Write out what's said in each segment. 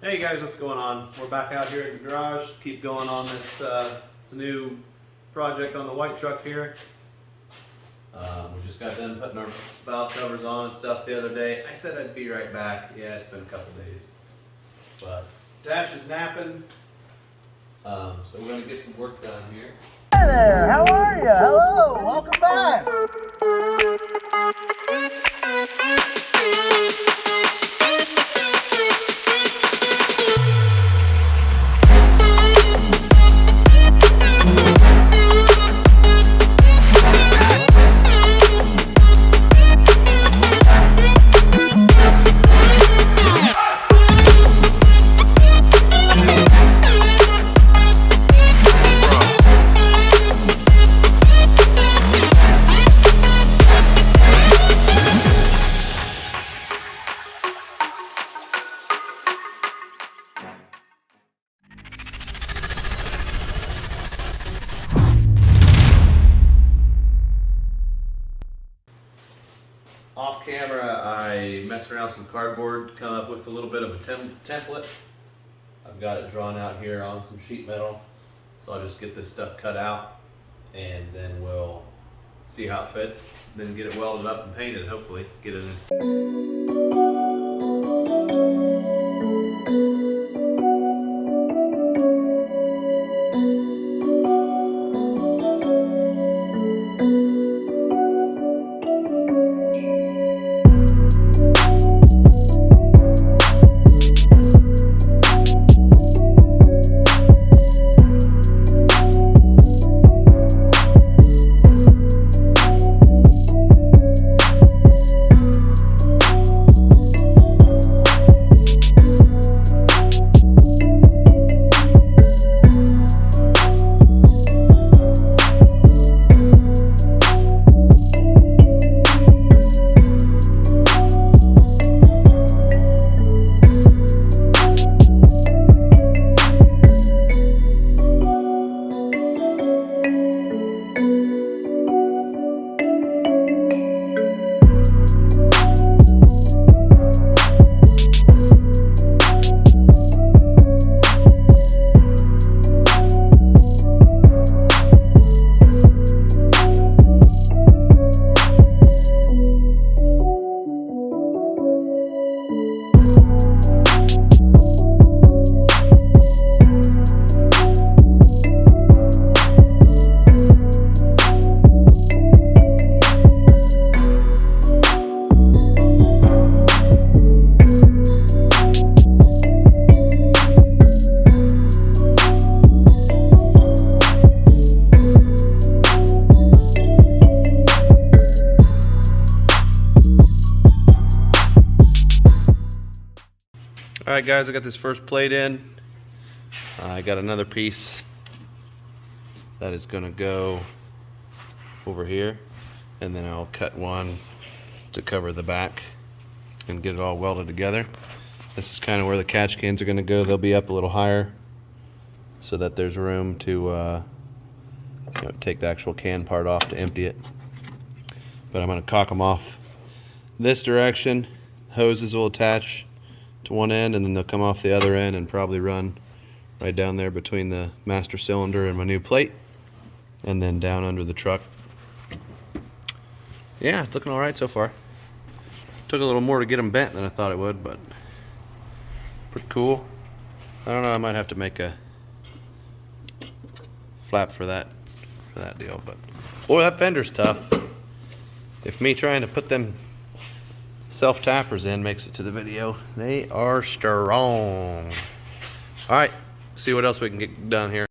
Hey guys, what's going on? We're back out here in the garage. Keep going on this new project on the white truck here. We just got done putting our valve covers on and stuff the other day. I said I'd be right back. Yeah, it's been a couple days. But Dash is napping. So we're gonna get some work done here. Hey there, how are you? Hello, welcome back. Off camera, I messed around with some cardboard, come up with a little bit of a template. I've got it drawn out here on some sheet metal. So I'll just get this stuff cut out and then we'll see how it fits. Then get it welded up and painted, hopefully. Get it installed. Alright guys, I got this first plate in. I got another piece that is going to go over here, and then I'll cut one to cover the back and get it all welded together. This is kind of where the catch cans are going to go. They'll be up a little higher so that there's room to take the actual can part off to empty it. But I'm going to cock them off this direction. Hoses will attach to one end and then they'll come off the other end and probably run right down there between the master cylinder and my new plate and then down under the truck. Yeah, it's looking alright so far. Took a little more to get them bent than I thought it would, but pretty cool. I don't know, I might have to make a flap for that deal, but boy, that fender's tough. If me trying to put them self-tappers in makes it to the video, they are strong. Alright, see what else we can get done here.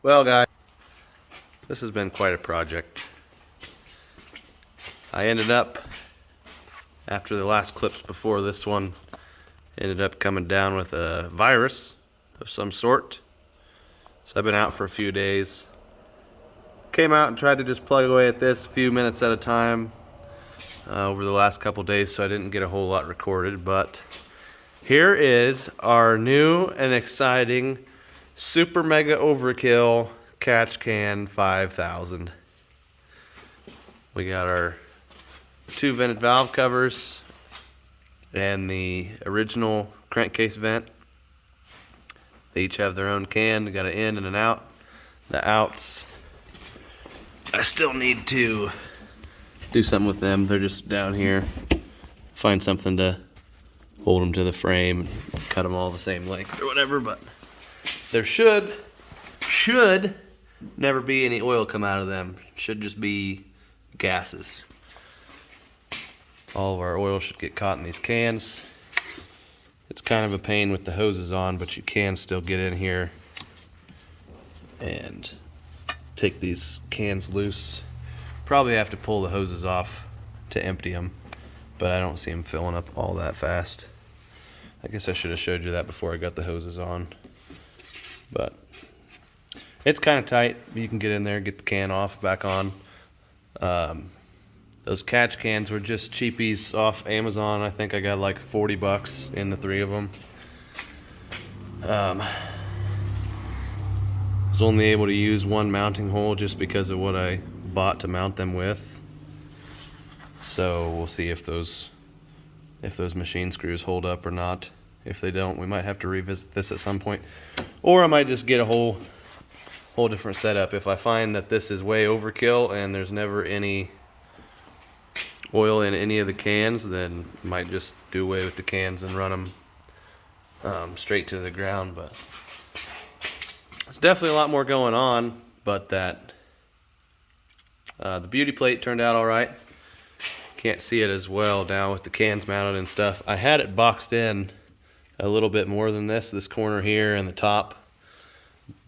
Well, guys, this has been quite a project. I ended up, after the last clips before this one, ended up coming down with a virus of some sort. So I've been out for a few days. Came out and tried to just plug away at this a few minutes at a time over the last couple days, so I didn't get a whole lot recorded. But here is our new and exciting Super Mega Overkill Catch Can 5000. We got our 2 vented valve covers and the original crankcase vent. They each have their own can. They got an in and an out. The outs, I still need to do something with them. They're just down here. Find something to hold them to the frame, cut them all the same length or whatever, but there should never be any oil come out of them. Should just be gases. All of our oil should get caught in these cans. It's kind of a pain with the hoses on, but you can still get in here and take these cans loose. Probably have to pull the hoses off to empty them, but I don't see them filling up all that fast. I guess I should have showed you that before I got the hoses on. But it's kind of tight. You can get in there, get the can off, back on. Those catch cans were just cheapies off Amazon. I think I got like 40 bucks in the 3 of them. I was only able to use one mounting hole just because of what I bought to mount them with. So we'll see if those machine screws hold up or not. If they don't, we might have to revisit this at some point. Or I might just get a whole different setup. If I find that this is way overkill and there's never any oil in any of the cans, then I might just do away with the cans and run them straight to the ground. But there's definitely a lot more going on, but that the beauty plate turned out all right. Can't see it as well now with the cans mounted and stuff. I had it boxed in a little bit more than this corner here and the top,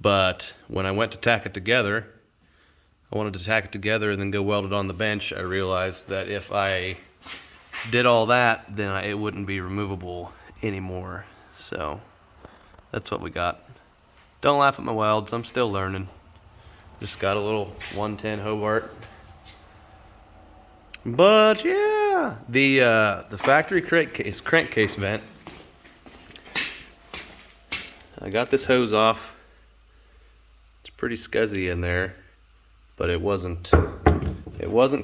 but when I went to tack it together, I wanted to tack it together and then go weld it on the bench. I realized that if I did all that, then it wouldn't be removable anymore. So that's what we got. Don't laugh at my welds, I'm still learning. Just got a little 110 Hobart. But yeah, the factory crankcase vent. I got this hose off. It's pretty scuzzy in there, but it wasn't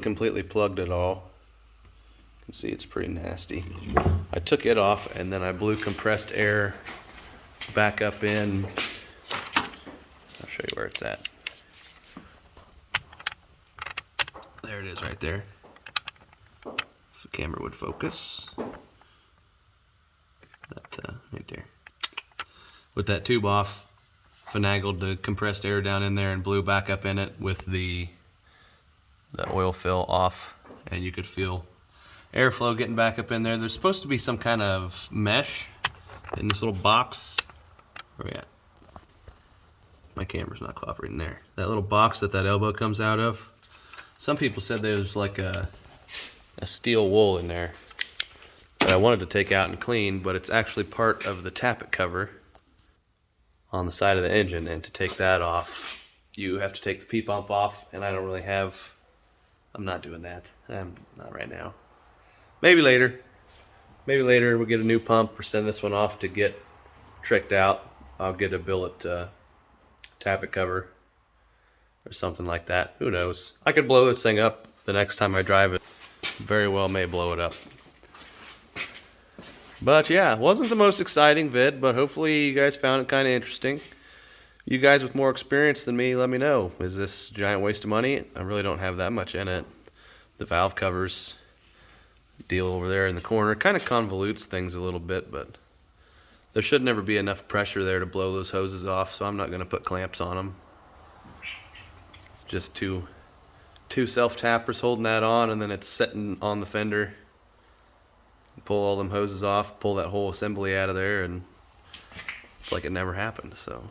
completely plugged at all. You can see it's pretty nasty. I took it off and then I blew compressed air back up in. I'll show you where it's at. There it is right there. If the camera would focus. That right there. With that tube off, finagled the compressed air down in there and blew back up in it with the oil fill off, and you could feel airflow getting back up in there. There's supposed to be some kind of mesh in this little box. Where are we at? My camera's not cooperating there. That little box that elbow comes out of. Some people said there's like a steel wool in there that I wanted to take out and clean, but it's actually part of the tappet cover on the side of the engine, and to take that off, you have to take the P-pump off, and I don't really have, I'm not doing that. I'm not right now. Maybe later. Maybe later we'll get a new pump or send this one off to get tricked out. I'll get a billet tappet cover or something like that. Who knows? I could blow this thing up the next time I drive it. Very well may blow it up. But yeah, it wasn't the most exciting vid, but hopefully you guys found it kind of interesting. You guys with more experience than me, let me know. Is this a giant waste of money? I really don't have that much in it. The valve covers deal over there in the corner kind of convolutes things a little bit, but there should never be enough pressure there to blow those hoses off, so I'm not going to put clamps on them. It's just two self-tappers holding that on, and then it's sitting on the fender. Pull all them hoses off, pull that whole assembly out of there, and it's like it never happened. So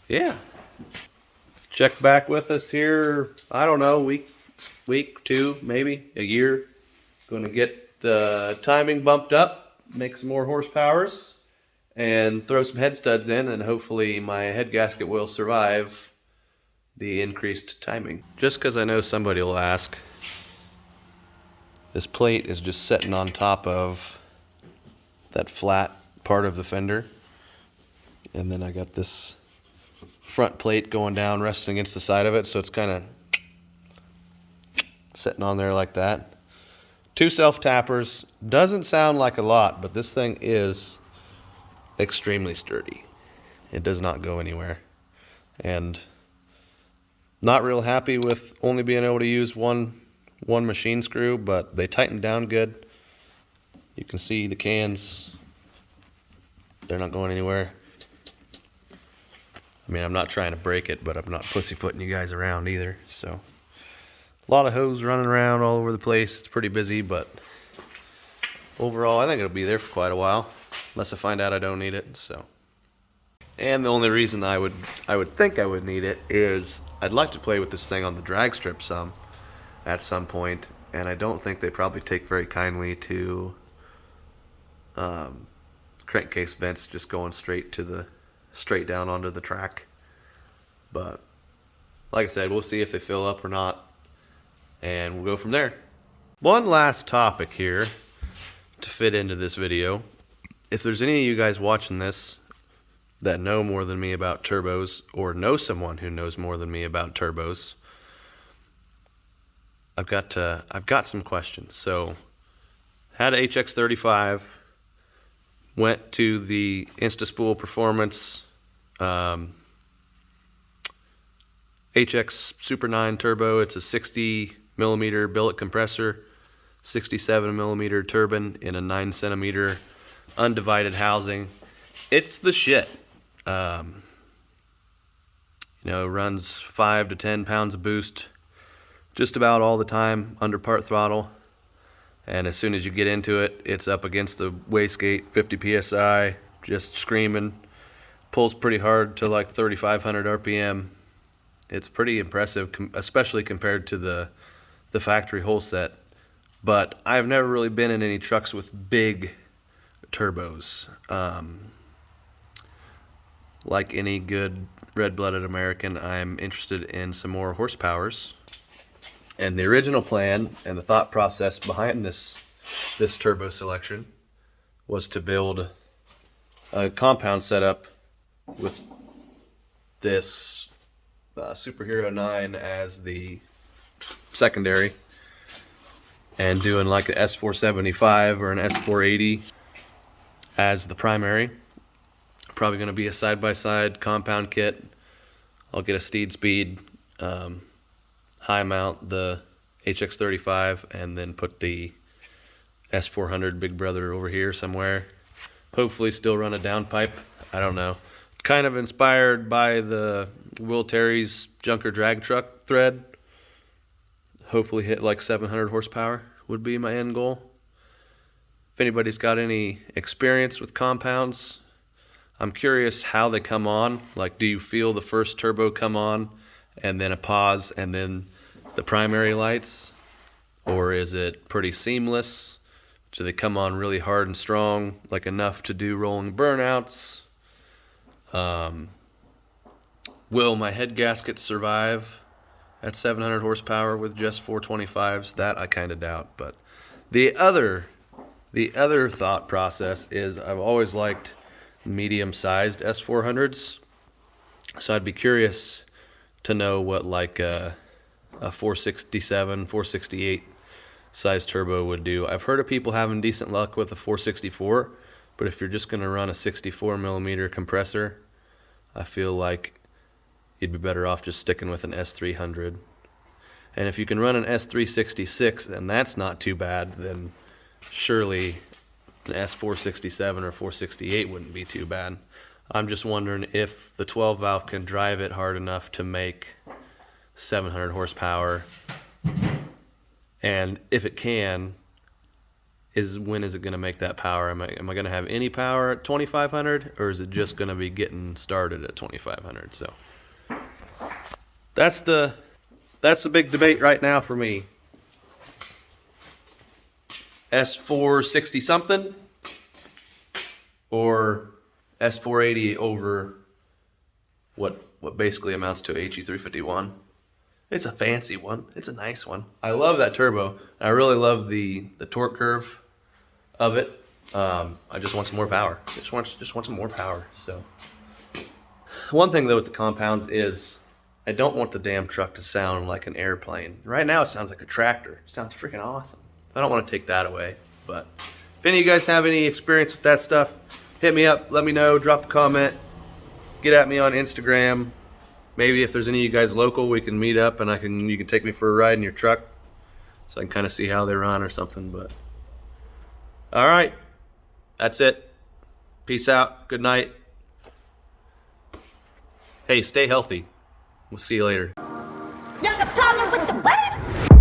yeah, Check back with us here, I don't know, week, two, maybe a year. Gonna get the timing bumped up, make some more horsepowers, and throw some head studs in, and hopefully my head gasket will survive the increased timing. Just because I know somebody will ask, this plate is just sitting on top of that flat part of the fender, and then I got this front plate going down resting against the side of it, so it's kind of sitting on there like that. 2 self tappers. Doesn't sound like a lot, but this thing is extremely sturdy. It does not go anywhere, and not real happy with only being able to use one machine screw, but they tighten down good. You can see the cans, they're not going anywhere. I mean, I'm not trying to break it, but I'm not pussyfooting you guys around either. So a lot of hose running around all over the place. It's pretty busy, but overall I think it'll be there for quite a while, unless I find out I don't need it. So, and the only reason I would think I would need it is I'd like to play with this thing on the drag strip some at some point, and I don't think they probably take very kindly to crankcase vents just going straight down onto the track. But like I said, we'll see if they fill up or not, and we'll go from there. One last topic here to fit into this video. If there's any of you guys watching this that know more than me about turbos, or know someone who knows more than me about turbos, I've got some questions. So, had a HX35, went to the InstaSpool Performance HX Super 9 turbo. It's a 60 millimeter billet compressor, 67 millimeter turbine in a 9 centimeter undivided housing. It's the shit. Runs 5 to 10 pounds of boost just about all the time under part throttle. And as soon as you get into it, it's up against the wastegate, 50 psi, just screaming. Pulls pretty hard to like 3,500 RPM. It's pretty impressive, especially compared to the factory whole set. But I've never really been in any trucks with big turbos. Like any good red-blooded American, I'm interested in some more horsepowers. And the original plan and the thought process behind this turbo selection was to build a compound setup with this Superhero 9 as the secondary, and doing like an S475 or an S480 as the primary. Probably going to be a side-by-side compound kit. I'll get a Steed Speed, high mount the HX35, and then put the S400 Big Brother over here somewhere. Hopefully still run a downpipe. I don't know. Kind of inspired by the Will Terry's Junker drag truck thread. Hopefully hit like 700 horsepower would be my end goal. If anybody's got any experience with compounds, I'm curious how they come on. Like, do you feel the first turbo come on and then a pause and then the primary lights? Or is it pretty seamless? Do they come on really hard and strong, like enough to do rolling burnouts? Will my head gasket survive at 700 horsepower with just 425s? That I kind of doubt. But the other thought process is I've always liked medium-sized S400s, so I'd be curious to know what like a 467, 468 size turbo would do. I've heard of people having decent luck with a 464, but if you're just going to run a 64 millimeter compressor, I feel like you'd be better off just sticking with an S300. And if you can run an S366 and that's not too bad, then surely an S467 or 468 wouldn't be too bad. I'm just wondering if the 12 valve can drive it hard enough to make 700 horsepower. And if it can, when is it going to make that power? Am I going to have any power at 2500, or is it just going to be getting started at 2500? So that's the big debate right now for me. S460 something or S480 over what basically amounts to a HE351. It's a fancy one. It's a nice one. I love that turbo. I really love the torque curve of it. I just want some more power. Just want some more power. So one thing though with the compounds is I don't want the damn truck to sound like an airplane. Right now it sounds like a tractor. It sounds freaking awesome. I don't want to take that away. But if any of you guys have any experience with that stuff, hit me up. Let me know. Drop a comment. Get at me on Instagram. Maybe if there's any of you guys local, we can meet up and you can take me for a ride in your truck so I can kind of see how they run or something. But all right, that's it. Peace out. Good night. Hey, stay healthy. We'll see you later. You got a problem with the weather?